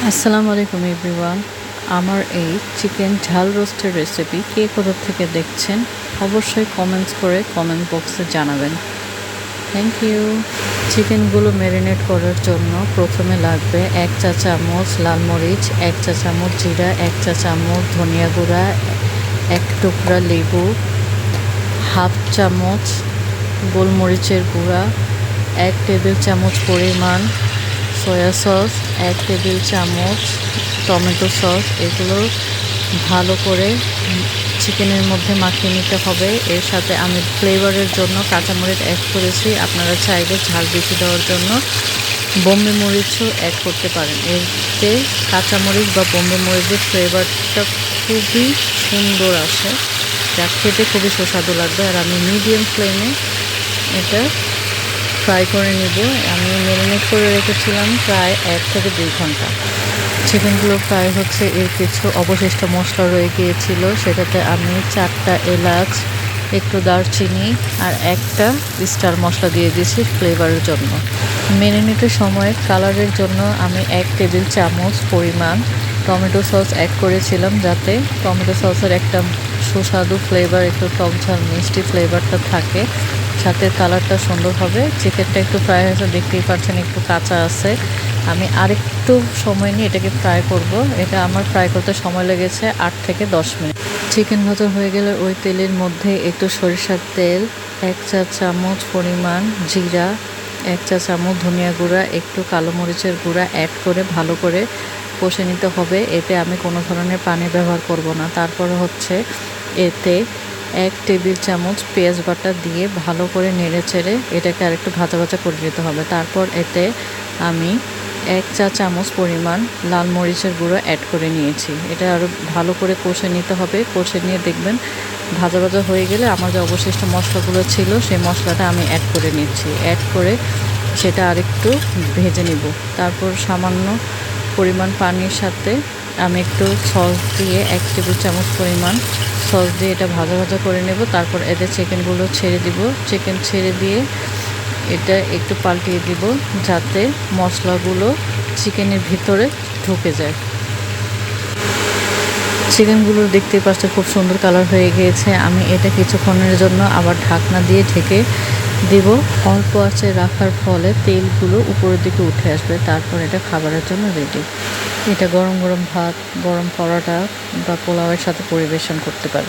আসসালামু আলাইকুম এভরিওয়ান। আমার এই চিকেন ঝাল রোস্টের রেসিপি কে কোথা থেকে দেখছেন অবশ্যই কমেন্টস করে কমেন্ট বক্সে জানাবেন। Thank you. চিকেনগুলো ম্যারিনেট করার জন্য প্রথমে লাগবে 1 চা চামচ লাল মরিচ, 1 চা চামচ জিরা, 1 চা চামচ ধনিয়া গুঁড়া, 1 টুকরা লেবু, হাফ চামচ গোলমরিচের গুঁড়া, 1 টেবিল চামচ পরিমাণ সয়া সস, 1 টেবিল চামচ টমেটো সস। এগুলো ভালো করে চিকেনের মধ্যে মাখিয়ে নিতে হবে। এর সাথে আমি ফ্লেভারের জন্য কাঁচামরিচ অ্যাড করেছি। আপনারা চাইলে ঝাল বেশি দেওয়ার জন্য বোম্বে মরিচও অ্যাড করতে পারেন। এতে কাঁচামরিচ বা বোম্বে মরিচের ফ্লেভারটা খুবই সুন্দর আসে, যা খেতে খুবই সুস্বাদু লাগবে। আর আমি মিডিয়াম ফ্লেমে এটা ফ্রাই করে নেব। আমি ম্যারিনেট করে রেখেছিলাম প্রায় 1 থেকে 2 ঘন্টা। চিকেনগুলো ফ্রাই হচ্ছে, এর কিছু অবশিষ্ট মশলা রয়ে গিয়েছিল। সেটাতে আমি 4টা এলাচ, একটু দারচিনি আর একটা স্টার মশলা দিয়ে দিয়েছি ফ্লেভারের জন্য। ম্যারিনেটের সময় কালারের জন্য আমি 1 টেবিল চামচ পরিমাণ টমেটো সস অ্যাড করেছিলাম, যাতে টমেটো সসের একটা সুস্বাদু ফ্লেভার, একটু টক ঝাল মিষ্টি ফ্লেভারটা থাকে, সাথে কালারটা সুন্দর হবে। চিকেনটা একটু ফ্রাই হয়েছে, দেখতেই পাচ্ছেন একটু কাঁচা আছে। আমি আরেকটু সময় নিয়ে এটাকে ফ্রাই করব। এটা আমার ফ্রাই করতে সময় লেগেছে 8 থেকে 10 মিনিট। চিকেন ভাজা হয়ে গেলে ওই তেলের মধ্যে একটু সরিষার তেল, 1 চা চামচ পরিমাণ জিরা, 1 চা চামচ ধনিয়া গুঁড়া, একটু কালো মরিচের গুঁড়া অ্যাড করে ভালো করে কষে নিতে হবে। এতে আমি কোনো ধরনের পানি ব্যবহার করব না। তারপরে হচ্ছে এতে 1 টেবিল চামচ পেঁয়াজ বাটা দিয়ে ভালো করে নেড়ে চেড়ে এটাকে আরেকটু ভাজা ভাজা করে নিতে হবে। তারপর এতে আমি 1 চা চামচ পরিমাণ লাল মরিচের গুঁড়ো অ্যাড করে নিয়েছি। এটা আরও ভালো করে কষে নিতে হবে। কষে নিয়ে দেখবেন ভাজা ভাজা হয়ে গেলে আমার যে অবশিষ্ট মশলাগুলো ছিল সেই মশলাটা আমি অ্যাড করে নিচ্ছি। অ্যাড করে সেটা আরেকটু ভেজে নিব। তারপর সামান্য পরিমাণ পানির সাথে আমি একটু সস দিয়ে 1 টেবিল চামচ পরিমাণ সস দিয়ে এটা ভাজা ভাজা করে নেব। তারপর এতে চিকেনগুলো ছেড়ে দিব। চিকেন ছেড়ে দিয়ে এটা একটু পাল্টিয়ে দিব, যাতে মশলাগুলো চিকেনের ভিতরে ঢুকে যায়। চিকেনগুলো দেখতেই পাচ্ছেন খুব সুন্দর কালার হয়ে গিয়েছে। আমি এটা কিছুক্ষণের জন্য আবার ঢাকনা দিয়ে ঢেকে দিব। অল্প আঁচে রাখার ফলে তেলগুলো উপরের দিকে উঠে আসবে। তারপর এটা খাবারের জন্য রেডি। এটা গরম গরম ভাত, গরম পরোটা বা পোলাওয়ের সাথে পরিবেশন করতে পারেন।